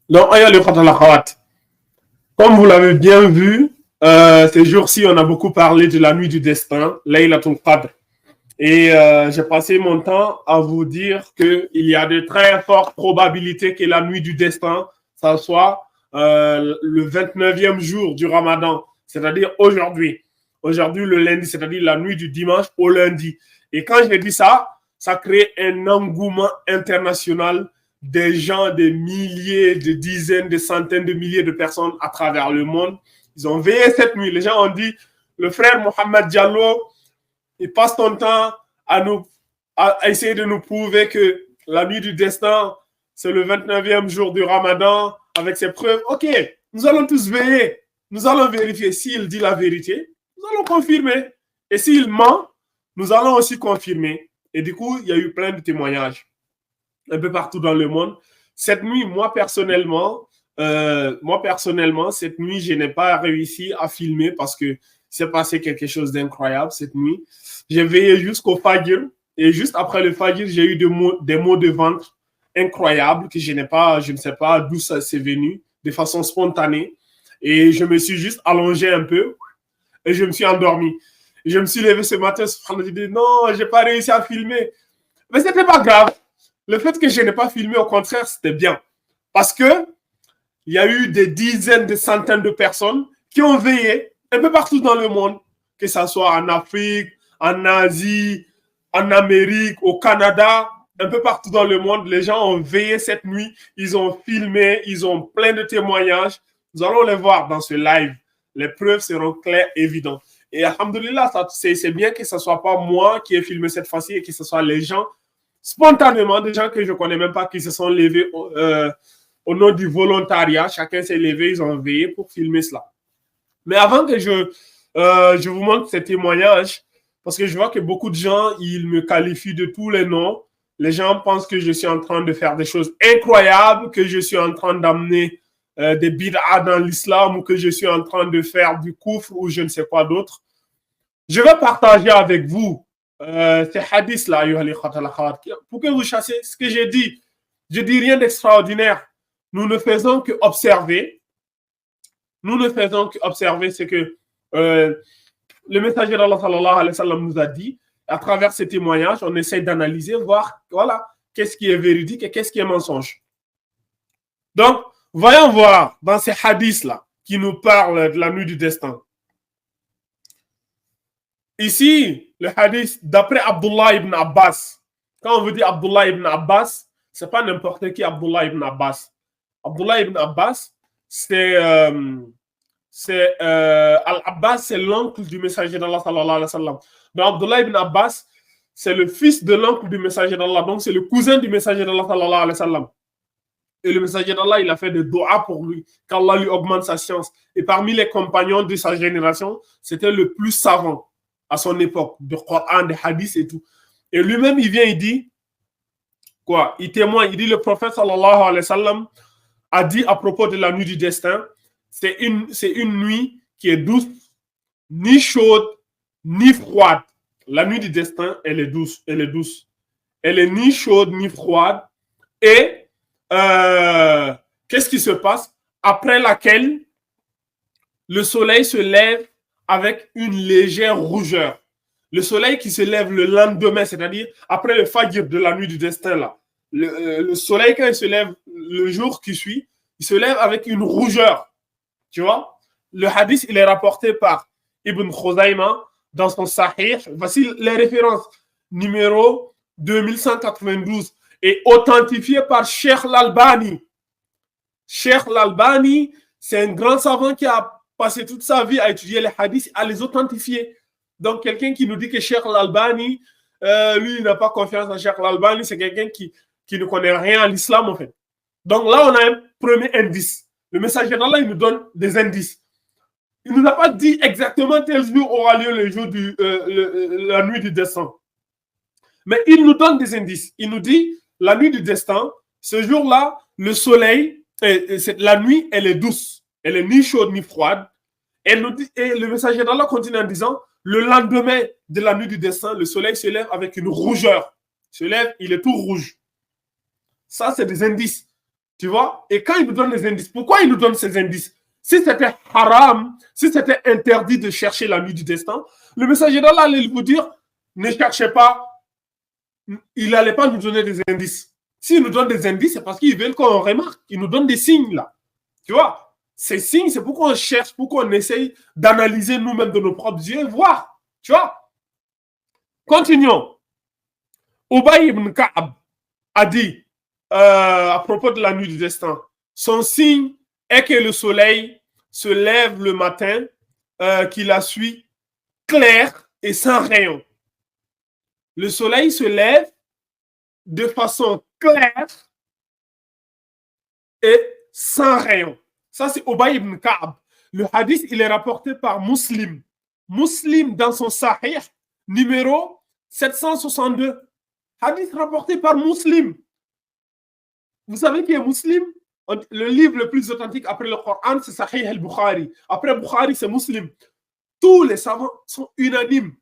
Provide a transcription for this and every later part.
Donc, aïe, le khatal akhawat. Comme vous l'avez bien vu, ces jours-ci, on a beaucoup parlé de la nuit du destin, Laylatul Qadr. Et j'ai passé mon temps à vous dire qu'il y a de très fortes probabilités que la nuit du destin, ça soit le 29e jour du Ramadan, c'est-à-dire aujourd'hui. Aujourd'hui, le lundi, c'est-à-dire la nuit du dimanche au lundi. Et quand j'ai dit ça, ça crée un engouement international des gens, des milliers, des dizaines, des centaines de milliers de personnes à travers le monde. Ils ont veillé cette nuit. Les gens ont dit, le frère Mohamed Diallo, il passe son temps à essayer de nous prouver que la nuit du destin, c'est le 29e jour du Ramadan, avec ses preuves. Ok, nous allons tous veiller. Nous allons vérifier s'il dit la vérité. Nous allons confirmer. Et s'il ment, nous allons aussi confirmer. Et du coup, il y a eu plein de témoignages un peu partout dans le monde. Cette nuit, moi personnellement, cette nuit, je n'ai pas réussi à filmer parce que s'est passé quelque chose d'incroyable cette nuit. J'ai veillé jusqu'au Fajr et juste après le Fajr, j'ai eu des maux de ventre incroyables que je ne sais pas d'où ça s'est venu de façon spontanée. Et je me suis juste allongé un peu et je me suis endormi. Et je me suis levé ce matin, je dit non, j'ai pas réussi à filmer. Mais c'était pas grave. Le fait que je n'ai pas filmé, au contraire, c'était bien. Parce que il y a eu des dizaines, des centaines de personnes qui ont veillé un peu partout dans le monde, que ce soit en Afrique, en Asie, en Amérique, au Canada, un peu partout dans le monde. Les gens ont veillé cette nuit, ils ont filmé, ils ont plein de témoignages. Nous allons les voir dans ce live. Les preuves seront claires, évidentes. Et alhamdoulilah, c'est bien que ce ne soit pas moi qui ai filmé cette fois-ci et que ce soit les gens spontanément, des gens que je ne connais même pas qui se sont levés au nom du volontariat. Chacun s'est levé, ils ont veillé pour filmer cela. Mais avant que je vous montre ces témoignages, parce que je vois que beaucoup de gens, ils me qualifient de tous les noms. Les gens pensent que je suis en train de faire des choses incroyables, que je suis en train d'amener des bid'ah dans l'islam ou que je suis en train de faire du koufr ou je ne sais quoi d'autre. Je vais partager avec vous ces hadiths-là, pour que vous chassiez ce que j'ai dit. Je dis rien d'extraordinaire. Nous ne faisons que observer. Nous ne faisons qu'observer ce que le messager d'Allah sallallahu alayhi wa sallam nous a dit. À travers ces témoignages, on essaie d'analyser, voir, voilà, qu'est-ce qui est véridique et qu'est-ce qui est mensonge. Donc, voyons voir dans ces hadiths-là qui nous parlent de la nuit du destin. Ici, le hadith d'après Abdullah ibn Abbas. Quand on veut dire Abdullah ibn Abbas, c'est pas n'importe qui Abdullah ibn Abbas. Abdullah ibn Abbas, c'est Al-Abbas, c'est l'oncle du messager d'Allah sallallahu alayhi wa sallam. Donc Abdullah ibn Abbas, c'est le fils de l'oncle du messager d'Allah. Donc c'est le cousin du messager d'Allah sallallahu alayhi wa sallam. Et le messager d'Allah, il a fait des doigts pour lui, qu'Allah lui augmente sa science. Et parmi les compagnons de sa génération, c'était le plus savant à son époque, de Coran, de hadith et tout. Et lui-même, il vient, il dit, quoi? Il témoigne, il dit, le prophète sallallahu alayhi wa sallam a dit à propos de la nuit du destin, c'est une nuit qui est douce, ni chaude, ni froide. La nuit du destin, elle est douce, elle est douce. Elle est ni chaude, ni froide. Et qu'est-ce qui se passe? Après laquelle le soleil se lève avec une légère rougeur. Le soleil qui se lève le lendemain, c'est-à-dire après le fajr de la nuit du destin, là. Le soleil, quand il se lève le jour qui suit, il se lève avec une rougeur. Tu vois? Le hadith, il est rapporté par Ibn Khuzayma dans son Sahih. Voici les références. Numéro 2192 et authentifié par Cheikh l'Albani. Cheikh l'Albani, c'est un grand savant qui a passé toute sa vie à étudier les hadiths, à les authentifier. Donc, quelqu'un qui nous dit que Cheikh l'Albani, lui, il n'a pas confiance en Cheikh l'Albani, c'est quelqu'un qui ne connaît rien à l'islam, en fait. Donc là, on a un premier indice. Le messager d'Allah, il nous donne des indices. Il ne nous a pas dit exactement tel jour aura lieu le jour la nuit du destin. Mais il nous donne des indices. Il nous dit, la nuit du destin, ce jour-là, le soleil, la nuit, elle est douce. Elle est ni chaude ni froide. Et le messager d'Allah continue en disant, le lendemain de la nuit du destin, le soleil se lève avec une rougeur. Il se lève, il est tout rouge. Ça, c'est des indices. Tu vois? Et quand il nous donne des indices, pourquoi il nous donne ces indices? Si c'était haram, si c'était interdit de chercher la nuit du destin, le messager d'Allah allait vous dire, ne cherchez pas, il n'allait pas nous donner des indices. S'il nous donne des indices, c'est parce qu'il veut qu'on remarque. Il nous donne des signes là. Tu vois? Ces signes, c'est pourquoi on cherche, pourquoi on essaye d'analyser nous-mêmes de nos propres yeux et voir. Tu vois? Continuons. Ubay ibn Ka'ab a dit à propos de la nuit du destin, son signe est que le soleil se lève le matin, qui la suit, clair et sans rayon. Le soleil se lève de façon claire et sans rayon. Ça, c'est Ubay ibn Ka'ab. Le hadith, il est rapporté par Muslim. Muslim, dans son Sahih, numéro 762. Hadith rapporté par Muslim. Vous savez qui est Muslim? Le livre le plus authentique après le Coran, c'est Sahih al-Bukhari. Après Bukhari, c'est Muslim. Tous les savants sont unanimes.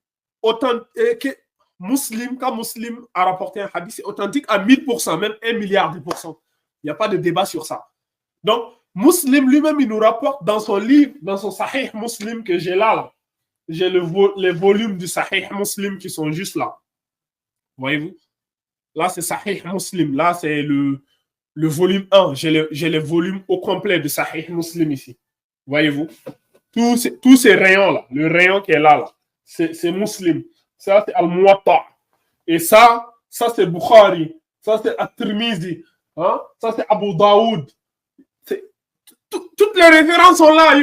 Muslim, quand Muslim a rapporté un hadith, c'est authentique à 1000%, même 1 milliard de pourcents. Il n'y a pas de débat sur ça. Donc, Muslim lui-même, il nous rapporte dans son livre, dans son Sahih Muslim que j'ai là. J'ai les volumes du Sahih Muslim qui sont juste là. Voyez-vous? Là, c'est Sahih Muslim. Là, c'est le volume 1. J'ai les volumes au complet de Sahih Muslim ici. Voyez-vous? Tous ces rayons-là, le rayon qui est là, c'est Muslim. Ça, c'est Al-Muwatta. Et ça c'est Bukhari. Ça, c'est At-Tirmizi. Hein? Ça, c'est Abu Daoud. Toutes les références sont là.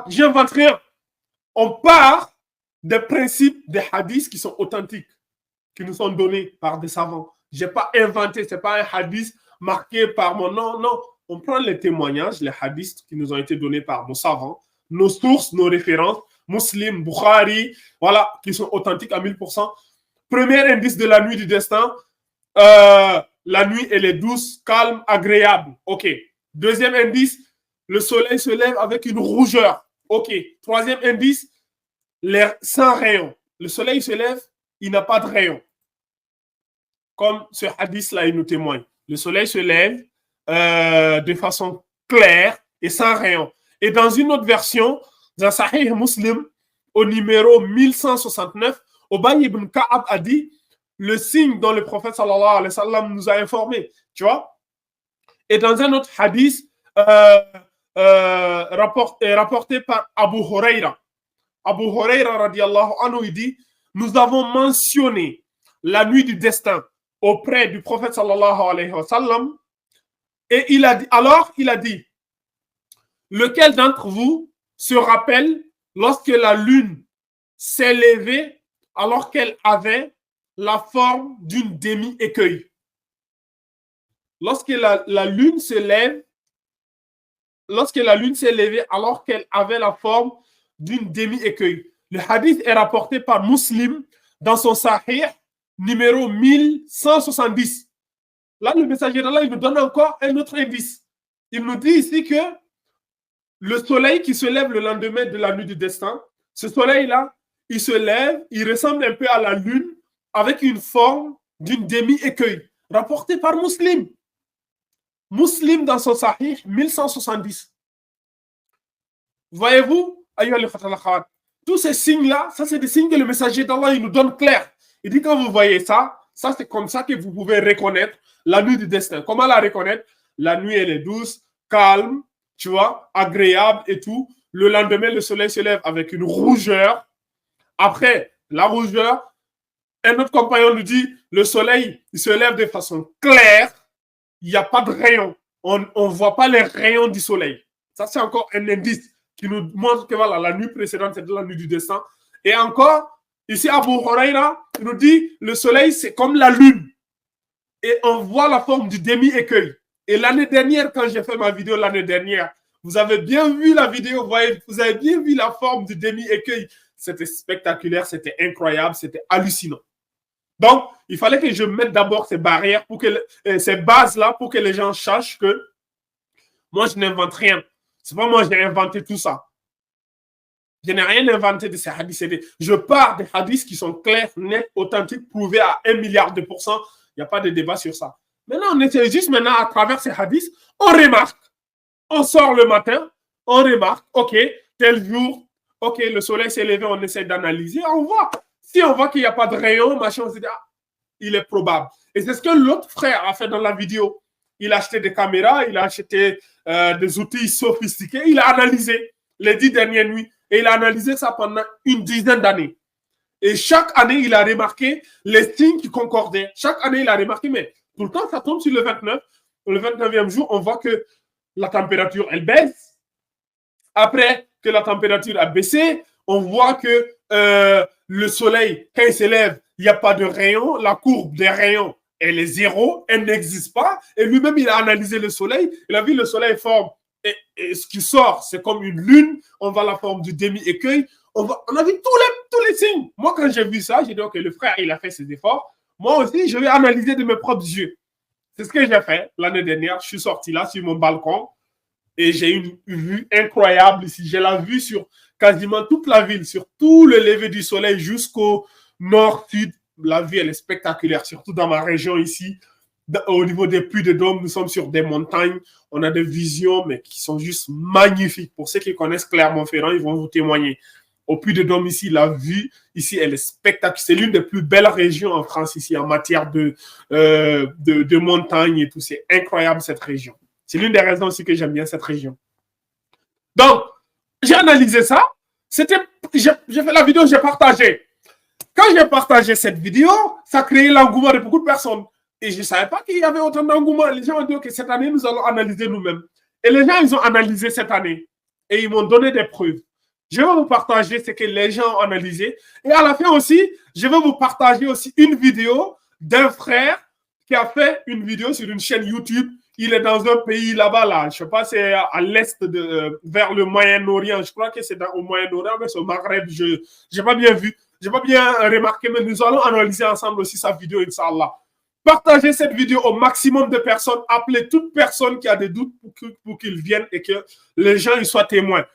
J'invente rien. On part des principes des hadiths qui sont authentiques, qui nous sont donnés par des savants. Je n'ai pas inventé. Ce n'est pas un hadith marqué par mon nom. Non. On prend les témoignages, les hadiths qui nous ont été donnés par nos savants, nos sources, nos références, Muslim, Bukhari, voilà, qui sont authentiques à 1000%. Premier indice de la nuit du destin, la nuit, elle est douce, calme, agréable. OK. Deuxième indice, le soleil se lève avec une rougeur. OK. Troisième indice, l'air sans rayon. Le soleil se lève, il n'a pas de rayon. Comme ce hadith-là, il nous témoigne. Le soleil se lève de façon claire et sans rayon. Et dans une autre version, dans Sahih Muslim, au numéro 1169, Ubay ibn Ka'ab a dit le signe dont le prophète sallallahu alayhi wa sallam nous a informés. Tu vois? Et dans un autre hadith, rapporté par Abu Huraira. Abu Huraira, radiallahu anhu, il dit nous avons mentionné la nuit du destin auprès du prophète sallallahu alayhi wa sallam. Et il a dit, lequel d'entre vous se rappelle lorsque la lune s'est levée alors qu'elle avait la forme d'une demi-écueil? Lorsque la lune se lève, lorsque la lune s'est levée alors qu'elle avait la forme d'une demi-écueil. Le hadith est rapporté par Muslim dans son Sahih numéro 1170. Là, le messager d'Allah, il nous donne encore un autre indice. Il nous dit ici que le soleil qui se lève le lendemain de la nuit du destin, ce soleil-là, il se lève, il ressemble un peu à la lune avec une forme d'une demi-écueil, rapporté par Muslim. Muslim dans son Sahih 1170. Voyez-vous, tous ces signes-là, ça c'est des signes que le messager d'Allah il nous donne clair. Il dit quand vous voyez ça, c'est comme ça que vous pouvez reconnaître la nuit du destin. Comment la reconnaître? La nuit elle est douce, calme, tu vois, agréable et tout. Le lendemain, le soleil se lève avec une rougeur. Après la rougeur, un autre compagnon nous dit le soleil il se lève de façon claire. Il n'y a pas de rayons. On ne voit pas les rayons du soleil. Ça, c'est encore un indice qui nous montre que voilà, la nuit précédente, c'était la nuit du destin. Et encore, ici, Abu Huraira nous dit le soleil, c'est comme la lune. Et on voit la forme du demi-écueil. Et l'année dernière, quand j'ai fait ma vidéo l'année dernière, vous avez bien vu la vidéo, vous avez bien vu la forme du demi-écueil. C'était spectaculaire, c'était incroyable, c'était hallucinant. Donc, il fallait que je mette d'abord ces barrières, ces bases-là, pour que les gens sachent que moi, je n'invente rien. C'est pas moi qui ai inventé tout ça. Je n'ai rien inventé de ces hadiths. Je pars des hadiths qui sont clairs, nets, authentiques, prouvés à 1 milliard de pourcents. Il n'y a pas de débat sur ça. Maintenant, on essaie juste maintenant, à travers ces hadiths, on remarque. On sort le matin, on remarque, OK, tel jour, OK, le soleil s'est levé, on essaie d'analyser, on voit. Si on voit qu'il n'y a pas de rayon, machin, on se dit, ah, il est probable. Et c'est ce que l'autre frère a fait dans la vidéo. Il a acheté des caméras, il a acheté des outils sophistiqués, il a analysé les 10 dernières nuits. Et il a analysé ça pendant une dizaine d'années. Et chaque année, il a remarqué les signes qui concordaient. Chaque année, il a remarqué, mais tout le temps, ça tombe sur le 29. Le 29e jour, on voit que la température, elle baisse. Après que la température a baissé, on voit que le soleil, quand il s'élève, il n'y a pas de rayon. La courbe des rayons, elle est zéro, elle n'existe pas. Et lui-même, il a analysé le soleil. Il a vu le soleil forme. Et ce qui sort, c'est comme une lune. On voit la forme du demi-écueil. On a vu tous les signes. Moi, quand j'ai vu ça, j'ai dit, OK, le frère, il a fait ses efforts. Moi aussi, je vais analyser de mes propres yeux. C'est ce que j'ai fait l'année dernière. Je suis sorti là sur mon balcon et j'ai une vue incroyable ici. J'ai la vue sur quasiment toute la ville, sur tout le lever du soleil jusqu'au nord-sud. La vue, elle est spectaculaire, surtout dans ma région ici. Au niveau des Puy de Dôme, nous sommes sur des montagnes. On a des visions, mais qui sont juste magnifiques. Pour ceux qui connaissent Clermont-Ferrand, ils vont vous témoigner. Au Puy de Dôme, ici, la vue, ici, elle est spectaculaire. C'est l'une des plus belles régions en France, ici, en matière de montagnes et tout. C'est incroyable, cette région. C'est l'une des raisons aussi que j'aime bien cette région. Donc, j'ai analysé ça. J'ai fait la vidéo, j'ai partagé. Quand j'ai partagé cette vidéo, ça a créé l'engouement de beaucoup de personnes. Et je ne savais pas qu'il y avait autant d'engouement. Les gens ont dit, OK, cette année, nous allons analyser nous-mêmes. Et les gens, ils ont analysé cette année. Et ils m'ont donné des preuves. Je vais vous partager ce que les gens ont analysé. Et à la fin aussi, je vais vous partager aussi une vidéo d'un frère qui a fait une vidéo sur une chaîne YouTube. Il est dans un pays là-bas, là. Je ne sais pas, c'est à l'est, vers le Moyen-Orient. Je crois que c'est au Moyen-Orient, mais c'est au Maghreb. Je n'ai pas bien vu. Je n'ai pas bien remarqué, mais nous allons analyser ensemble aussi sa vidéo, Inch'Allah. Partagez cette vidéo au maximum de personnes. Appelez toute personne qui a des doutes pour qu'ils viennent et que les gens y soient témoins.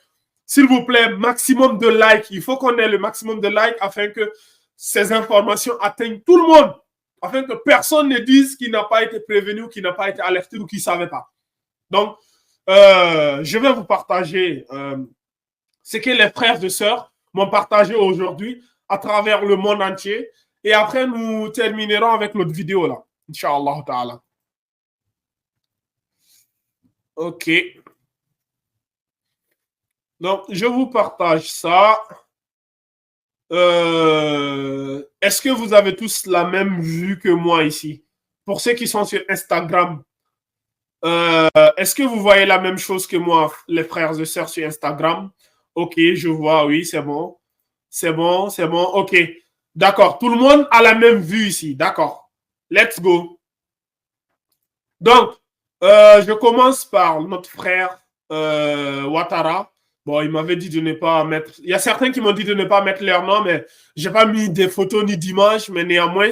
S'il vous plaît, maximum de likes. Il faut qu'on ait le maximum de likes afin que ces informations atteignent tout le monde. Afin que personne ne dise qu'il n'a pas été prévenu, qu'il n'a pas été alerté ou qu'il ne savait pas. Donc, je vais vous partager ce que les frères et sœurs m'ont partagé aujourd'hui à travers le monde entier. Et après, nous terminerons avec notre vidéo là. Inch'Allah ta'ala. OK. Donc, je vous partage ça. Est-ce que vous avez tous la même vue que moi ici? Pour ceux qui sont sur Instagram, est-ce que vous voyez la même chose que moi, les frères et sœurs sur Instagram? OK, je vois, oui, c'est bon. C'est bon, c'est bon. OK. D'accord. Tout le monde a la même vue ici. D'accord. Let's go. Donc, je commence par notre frère Ouattara. Bon, il m'avait dit de ne pas mettre. Il y a certains qui m'ont dit de ne pas mettre leur nom, mais je n'ai pas mis des photos ni d'images, mais néanmoins,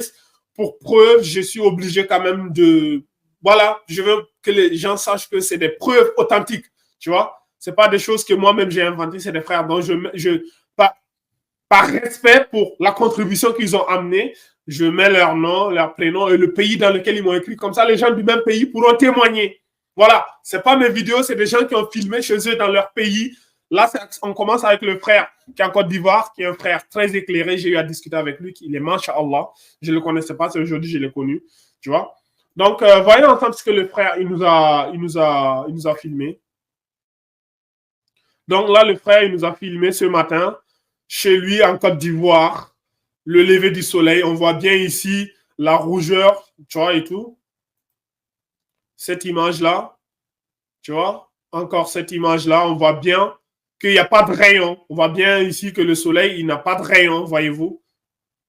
pour preuve, je suis obligé quand même de. Voilà, je veux que les gens sachent que c'est des preuves authentiques. Tu vois, c'est pas des choses que moi-même j'ai inventées, c'est des frères. Donc, par respect pour la contribution qu'ils ont amenée, je mets leur nom, leur prénom et le pays dans lequel ils m'ont écrit. Comme ça, les gens du même pays pourront témoigner. Voilà, c'est pas mes vidéos, c'est des gens qui ont filmé chez eux dans leur pays. Là, on commence avec le frère qui est en Côte d'Ivoire, qui est un frère très éclairé. J'ai eu à discuter avec lui, il est Masha'Allah. Je ne le connaissais pas, c'est aujourd'hui que je l'ai connu. Tu vois? Donc, voyons ensemble ce que le frère il nous a filmé. Donc là, le frère, il nous a filmé ce matin chez lui en Côte d'Ivoire, le lever du soleil. On voit bien ici la rougeur, tu vois, et tout. Cette image-là, tu vois, encore cette image-là, on voit bien qu'il n'y a pas de rayon. On voit bien ici que le soleil, il n'a pas de rayon, voyez-vous.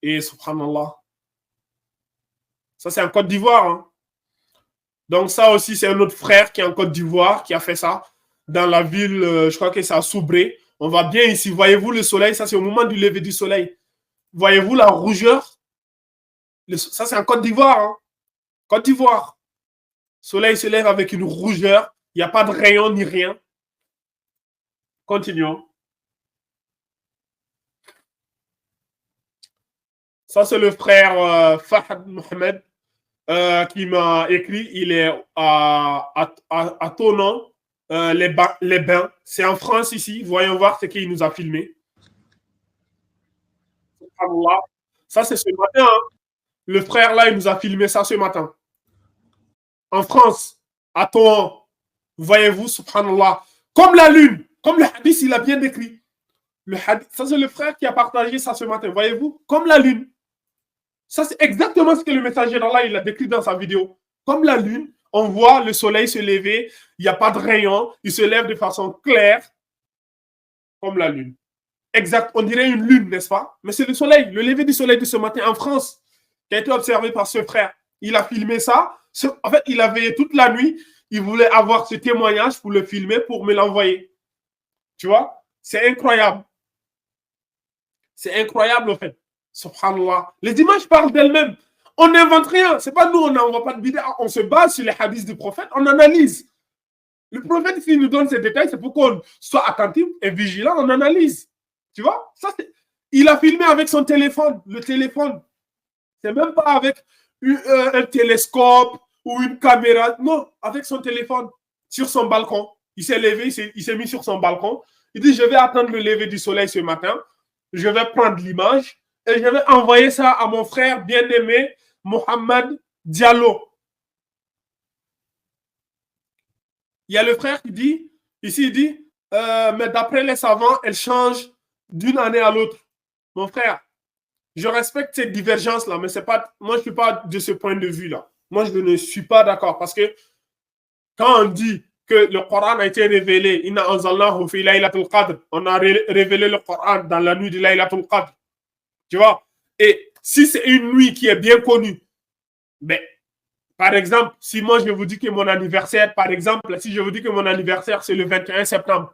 Et subhanallah. Ça, c'est en Côte d'Ivoire. Hein. Donc ça aussi, c'est un autre frère qui est en Côte d'Ivoire qui a fait ça dans la ville, je crois que c'est à Soubré. On voit bien ici, voyez-vous le soleil, ça c'est au moment du lever du soleil. Voyez-vous la rougeur? Ça c'est en Côte d'Ivoire. Hein? Côte d'Ivoire. Soleil se lève avec une rougeur, il n'y a pas de rayon ni rien. Continuons. Ça c'est le frère Fahad Mohamed. qui m'a écrit, il est à Tonon, les Bains. C'est en France ici. Voyons voir ce qu'il nous a filmé. Ça, c'est ce matin. Hein. Le frère, là, il nous a filmé ça ce matin. En France, à Tonon, voyez-vous, subhanallah, comme la lune, comme le hadith, il a bien décrit. Le hadith, ça, c'est le frère qui a partagé ça ce matin, voyez-vous, comme la lune. Ça, c'est exactement ce que le messager d'Allah, il a décrit dans sa vidéo. Comme la lune, on voit le soleil se lever, il n'y a pas de rayon, il se lève de façon claire, comme la lune. Exact, on dirait une lune, n'est-ce pas? Mais c'est le soleil, le lever du soleil de ce matin en France, qui a été observé par ce frère. Il a filmé ça. En fait, il a veillé toute la nuit. Il voulait avoir ce témoignage pour le filmer, pour me l'envoyer. Tu vois? C'est incroyable. C'est incroyable, en fait. Subhanallah. Les images parlent d'elles-mêmes. On n'invente rien. C'est pas nous, on n'envoie pas de vidéo. On se base sur les hadiths du prophète. On analyse. Le prophète, s'il nous donne ces détails, c'est pour qu'on soit attentif et vigilant. On analyse. Tu vois? Ça, il a filmé avec son téléphone. Le téléphone. C'est même pas avec un télescope ou une caméra. Non, avec son téléphone. Sur son balcon. Il s'est levé, il s'est mis sur son balcon. Il dit, je vais attendre le lever du soleil ce matin. Je vais prendre l'image et je vais envoyer ça à mon frère bien-aimé, Mohamed Diallo. Il y a le frère qui dit, ici il dit, mais d'après les savants, elle change d'une année à l'autre. Mon frère, je respecte cette divergence-là, mais c'est pas, moi je ne suis pas de ce point de vue-là. Moi je ne suis pas d'accord parce que quand on dit que le Coran a été révélé, on a révélé le Coran dans la nuit de Laylatul Qadr. Tu vois? Et si c'est une nuit qui est bien connue, ben, par exemple, si moi je vous dis que mon anniversaire, par exemple, si je vous dis que mon anniversaire c'est le 21 septembre,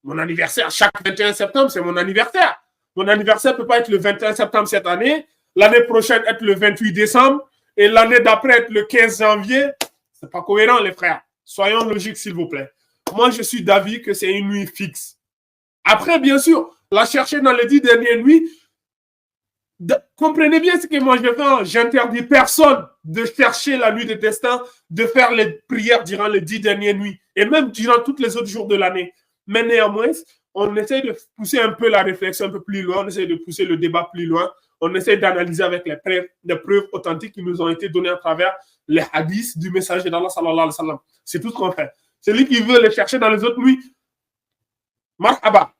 mon anniversaire, chaque 21 septembre, c'est mon anniversaire. Mon anniversaire ne peut pas être le 21 septembre cette année, l'année prochaine être le 28 décembre, et l'année d'après être le 15 janvier. C'est pas cohérent, les frères. Soyons logiques, s'il vous plaît. Moi, je suis d'avis que c'est une nuit fixe. Après, bien sûr, la chercher dans les 10 dernières nuits, comprenez bien ce que moi je fais. J'interdis personne de chercher la nuit de destin, de faire les prières durant les 10 dernières nuits, et même durant tous les autres jours de l'année. Mais néanmoins, on essaie de pousser un peu la réflexion un peu plus loin, on essaie de pousser le débat plus loin, on essaie d'analyser avec les preuves authentiques qui nous ont été données à travers les hadiths du messager d'Allah sallallahu alayhi wa sallam. C'est tout ce qu'on fait. Celui qui veut les chercher dans les autres nuits, marhaba.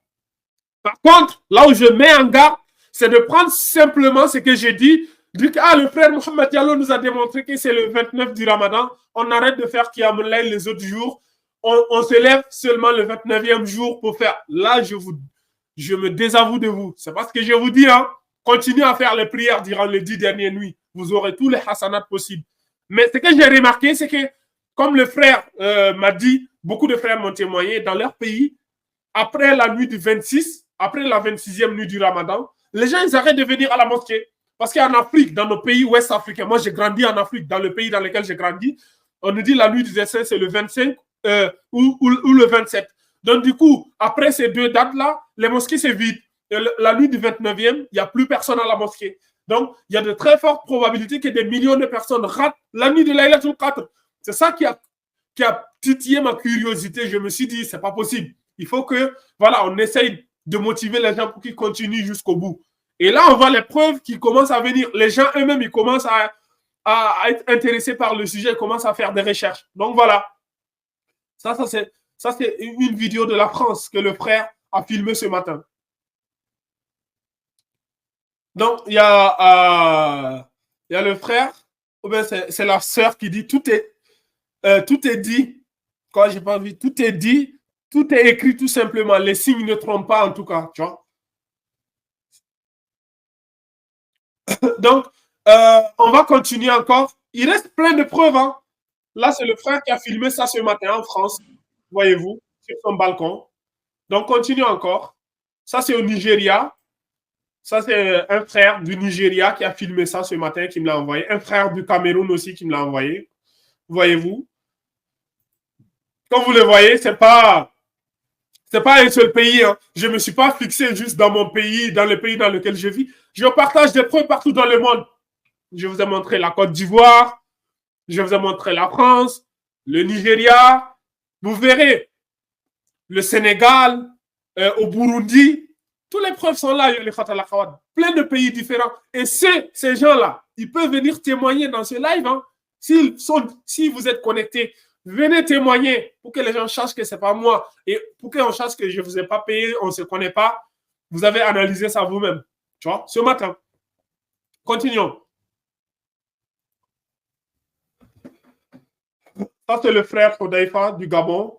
Par contre, là où je mets en garde, c'est de prendre simplement ce que j'ai dit, du cas, le frère Mohamed Diallo nous a démontré que c'est le 29 du Ramadan, on arrête de faire Qiyam al-Layl les autres jours, on se lève seulement le 29e jour pour faire. Là, je me désavoue de vous. C'est parce que je vous dis, hein, continuez à faire les prières durant les 10 dernières nuits. Vous aurez tous les hasanats possibles. Mais ce que j'ai remarqué, c'est que, comme le frère m'a dit, beaucoup de frères m'ont témoigné, dans leur pays, après la nuit du 26, après la 26e nuit du Ramadan, les gens, ils arrêtent de venir à la mosquée. Parce qu'en Afrique, dans nos pays ouest africains, moi j'ai grandi en Afrique, dans le pays dans lequel j'ai grandi, on nous dit la nuit du destin, c'est le 25 ou le 27. Donc du coup, après ces deux dates-là, les mosquées, c'est vide. La nuit du 29e, il n'y a plus personne à la mosquée. Donc, il y a de très fortes probabilités que des millions de personnes ratent la nuit de Laylatul Qadr. C'est ça qui a titillé ma curiosité. Je me suis dit, c'est pas possible. Il faut que, voilà, on essaye de motiver les gens pour qu'ils continuent jusqu'au bout. Et là, on voit les preuves qui commencent à venir. Les gens eux-mêmes, ils commencent à être intéressés par le sujet, ils commencent à faire des recherches. Donc voilà. Ça c'est une vidéo de la France que le frère a filmé ce matin. Donc, il y a le frère, ou bien c'est la sœur qui dit tout est dit. Quand j'ai pas vu, tout est dit, tout est écrit tout simplement. Les signes ne trompent pas en tout cas, tu vois. Donc, on va continuer encore. Il reste plein de preuves. Hein. Là, c'est le frère qui a filmé ça ce matin en France, voyez-vous, sur son balcon. Donc, continue encore. Ça, c'est au Nigeria. Ça, c'est un frère du Nigeria qui a filmé ça ce matin, qui me l'a envoyé. Un frère du Cameroun aussi qui me l'a envoyé. Voyez-vous. Comme vous le voyez, c'est pas un seul pays. Hein. Je ne me suis pas fixé juste dans mon pays, dans le pays dans lequel je vis. Je partage des preuves partout dans le monde. Je vous ai montré la Côte d'Ivoire, Je vous ai montré la France, le Nigeria, vous verrez, le Sénégal, au Burundi. Toutes les preuves sont là, plein de pays différents. Et ces gens-là, ils peuvent venir témoigner dans ce live. Hein. Si vous êtes connectés, venez témoigner pour que les gens sachent que ce n'est pas moi. Et pour qu'on sache que je ne vous ai pas payé, on ne se connaît pas. Vous avez analysé ça vous-même. Tu vois, ce matin. Continuons. Ça, c'est le frère Kodaifa du Gabon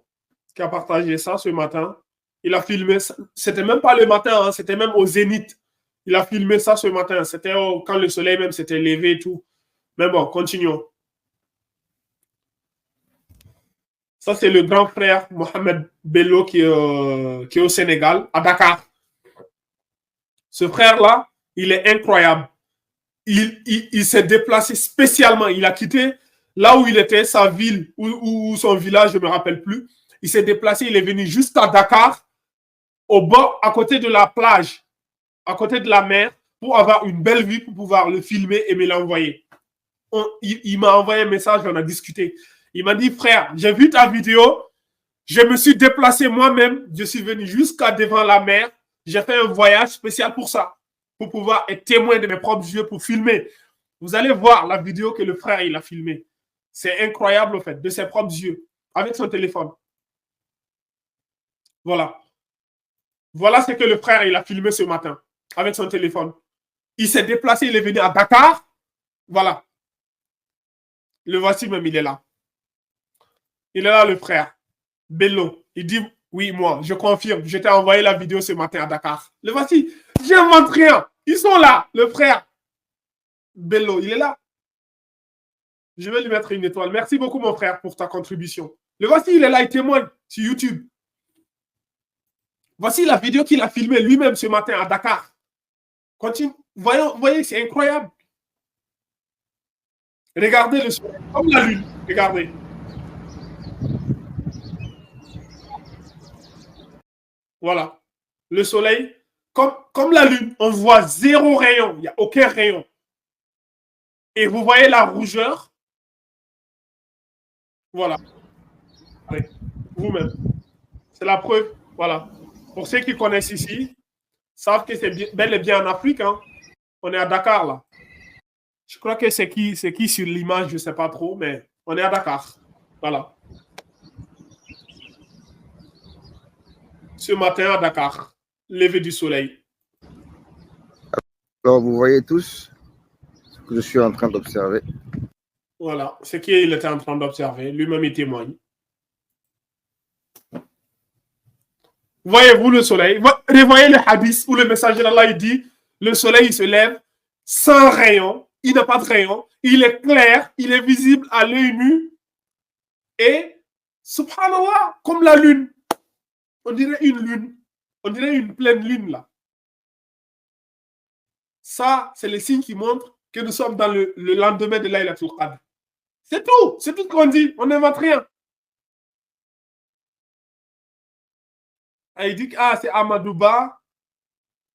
qui a partagé ça ce matin. Il a filmé ça. C'était même pas le matin, hein, c'était même au zénith. Il a filmé ça ce matin. C'était quand le soleil même s'était levé et tout. Mais bon, continuons. Ça, c'est le grand frère Mohamed Bello qui est au Sénégal, à Dakar. Ce frère-là, il est incroyable. Il s'est déplacé spécialement. Il a quitté là où il était, sa ville ou son village, je ne me rappelle plus. Il s'est déplacé, il est venu jusqu'à Dakar, au bord, à côté de la plage, à côté de la mer, pour avoir une belle vue, pour pouvoir le filmer et me l'envoyer. Il m'a envoyé un message, on a discuté. Il m'a dit, frère, j'ai vu ta vidéo, je me suis déplacé moi-même, je suis venu jusqu'à devant la mer, j'ai fait un voyage spécial pour ça, pour pouvoir être témoin de mes propres yeux, pour filmer. Vous allez voir la vidéo que le frère, il a filmée. C'est incroyable, en fait, de ses propres yeux, avec son téléphone. Voilà. Voilà ce que le frère, il a filmé ce matin, avec son téléphone. Il s'est déplacé, il est venu à Dakar. Voilà. Le voici même, il est là. Il est là, le frère. Bello. Il dit, oui, moi, je confirme. Je t'ai envoyé la vidéo ce matin à Dakar. Le voici. J'invente rien. Ils sont là, le frère. Bello, il est là. Je vais lui mettre une étoile. Merci beaucoup, mon frère, pour ta contribution. Le voici, il est là, il témoigne sur YouTube. Voici la vidéo qu'il a filmée lui-même ce matin à Dakar. Continue. Voyez, c'est incroyable. Regardez le soleil, comme la lune. Regardez. Voilà. Le soleil, comme la lune, on voit zéro rayon. Il n'y a aucun rayon. Et vous voyez la rougeur. Voilà. Allez, vous-même. C'est la preuve. Voilà. Pour ceux qui connaissent ici, savent que c'est bel et bien en Afrique. Hein. On est à Dakar, là. Je crois que c'est qui sur l'image, je ne sais pas trop, mais on est à Dakar. Voilà. Ce matin à Dakar, lever du soleil. Alors, vous voyez tous ce que je suis en train d'observer. Voilà, ce qu'il était en train d'observer. Lui-même, il témoigne. Voyez-vous le soleil? Revoyez le hadith où le messager d'Allah il dit le soleil il se lève sans rayon, il n'a pas de rayon, il est clair, il est visible à l'œil nu et subhanallah, comme la lune. On dirait une lune, on dirait une pleine lune là. Ça, c'est le signe qui montre que nous sommes dans le lendemain de Laylatul Qadr. C'est tout ce qu'on dit, on n'invente rien. Et il dit que c'est Amadouba,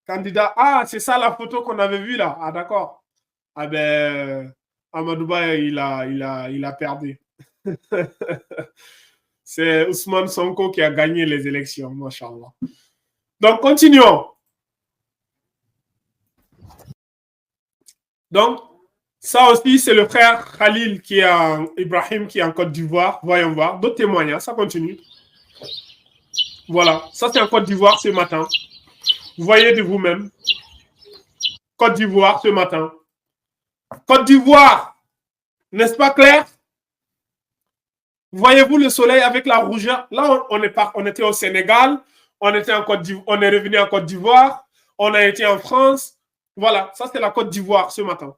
candidat. Ah, c'est ça la photo qu'on avait vue là. Ah, d'accord. Ah ben, Amadouba, il a perdu. C'est Ousmane Sonko qui a gagné les élections, machallah. Donc, continuons. Donc, ça aussi, c'est le frère Khalil qui est Ibrahim qui est en Côte d'Ivoire. Voyons voir. D'autres témoignages, ça continue. Voilà, ça c'est en Côte d'Ivoire ce matin. Vous voyez de vous-même. Côte d'Ivoire ce matin. Côte d'Ivoire, n'est-ce pas clair? Voyez-vous le soleil avec la rougeur? Là, on était au Sénégal, on est revenu en Côte d'Ivoire, on a été en France. Voilà, ça c'est la Côte d'Ivoire ce matin.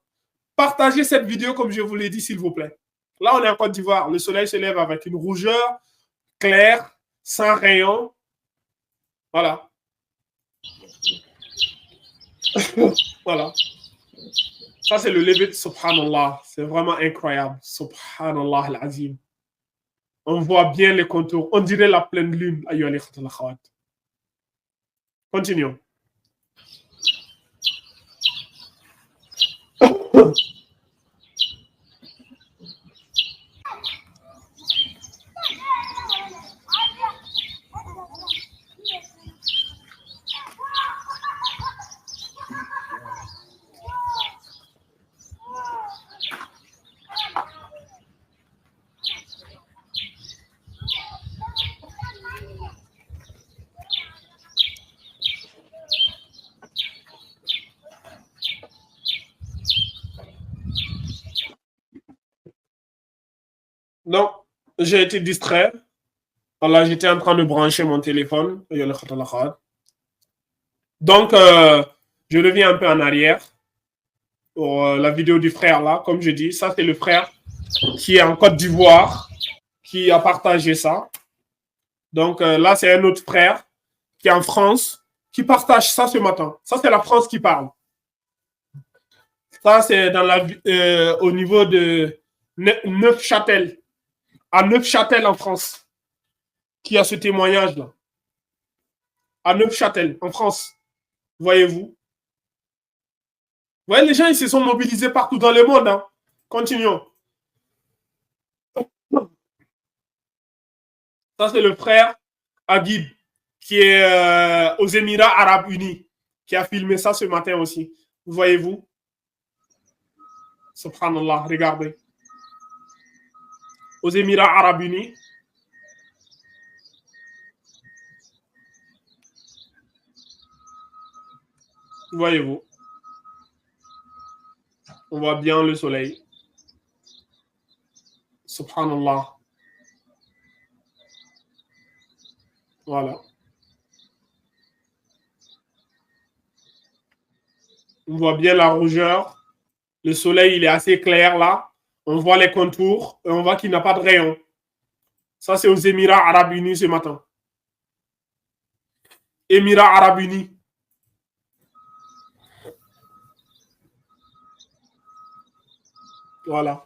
Partagez cette vidéo comme je vous l'ai dit, s'il vous plaît. Là, on est en Côte d'Ivoire. Le soleil se lève avec une rougeur claire, sans rayon. Voilà. Voilà. Ça, c'est le lever de Subhanallah. C'est vraiment incroyable. Subhanallah al-Azim. On voit bien les contours. On dirait la pleine lune. Continuons. Donc, j'ai été distrait. Voilà, j'étais en train de brancher mon téléphone. Donc, je reviens un peu en arrière pour la vidéo du frère là. Comme je dis, ça c'est le frère qui est en Côte d'Ivoire, qui a partagé ça. Donc là, c'est un autre frère qui est en France, qui partage ça ce matin. Ça, c'est la France qui parle. Ça, c'est au niveau de Neufchâtel. À Neufchâtel, en France, qui a ce témoignage-là. À Neufchâtel, en France. Voyez-vous. Ouais, les gens, ils se sont mobilisés partout dans le monde. Hein. Continuons. Ça, c'est le frère Agib, qui est aux Émirats Arabes Unis, qui a filmé ça ce matin aussi. Voyez-vous. Subhanallah, regardez. Aux Émirats Arabes Unis. Voyez-vous. On voit bien le soleil. Subhanallah. Voilà. On voit bien la rougeur. Le soleil, il est assez clair là. On voit les contours et on voit qu'il n'a pas de rayon. Ça, c'est aux Émirats Arabes Unis ce matin. Émirats Arabes Unis. Voilà.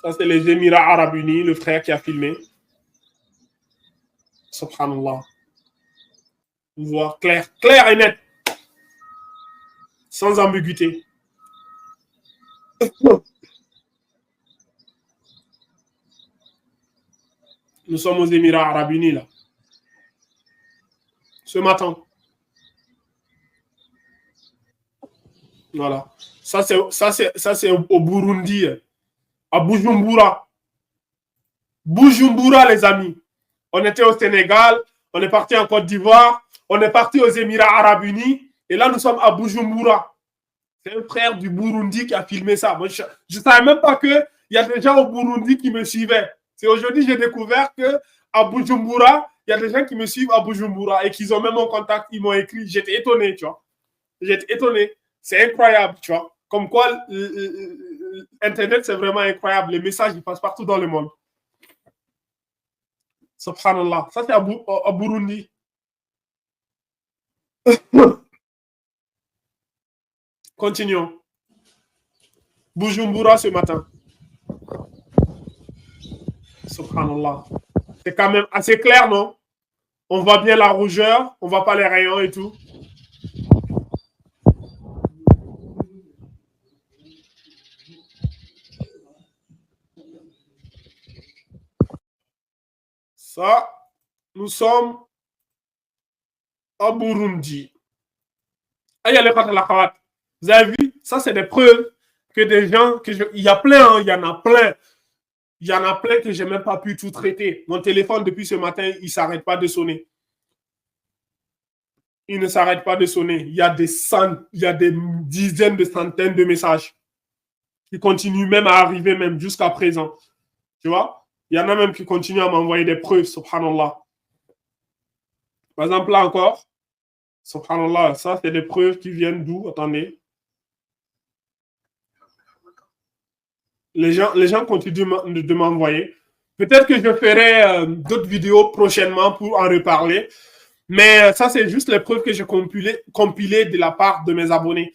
Ça, c'est les Émirats Arabes Unis, le frère qui a filmé. Subhanallah. On voit clair et net. Sans ambiguïté. Nous sommes aux Émirats Arabes Unis, là. Ce matin. Voilà. Ça, c'est au Burundi. À Bujumbura. Bujumbura, les amis. On était au Sénégal, on est parti en Côte d'Ivoire, on est parti aux Émirats Arabes Unis, et là, nous sommes à Bujumbura. C'est un frère du Burundi qui a filmé ça. Moi, je ne savais même pas qu'il y a des gens au Burundi qui me suivaient. C'est aujourd'hui que j'ai découvert qu'à Bujumbura, il y a des gens qui me suivent à Bujumbura et qu'ils ont même mon contact, ils m'ont écrit. J'étais étonné, tu vois. J'étais étonné. C'est incroyable, tu vois. Comme quoi, Internet, c'est vraiment incroyable. Les messages, ils passent partout dans le monde. Subhanallah. Ça, c'est à Burundi. Continuons. Bujumbura ce matin. Subhanallah. C'est quand même assez clair, non? On voit bien la rougeur, on voit pas les rayons et tout. Ça, nous sommes à Burundi. Ah, il y a le Khatalakhat. Vous avez vu? Ça, c'est des preuves que des gens, il y a plein, hein, il y en a plein. Il y en a plein que je n'ai même pas pu tout traiter. Mon téléphone, depuis ce matin, il ne s'arrête pas de sonner. Il ne s'arrête pas de sonner. Il y a des dizaines de centaines de messages qui continuent même à arriver, même jusqu'à présent. Tu vois? Il y en a même qui continuent à m'envoyer des preuves, subhanallah. Par exemple, là encore, subhanallah, ça, c'est des preuves qui viennent d'où? Attendez. Les gens continuent de m'envoyer. Peut-être que je ferai d'autres vidéos prochainement pour en reparler. Mais ça, c'est juste les preuves que j'ai compilées de la part de mes abonnés.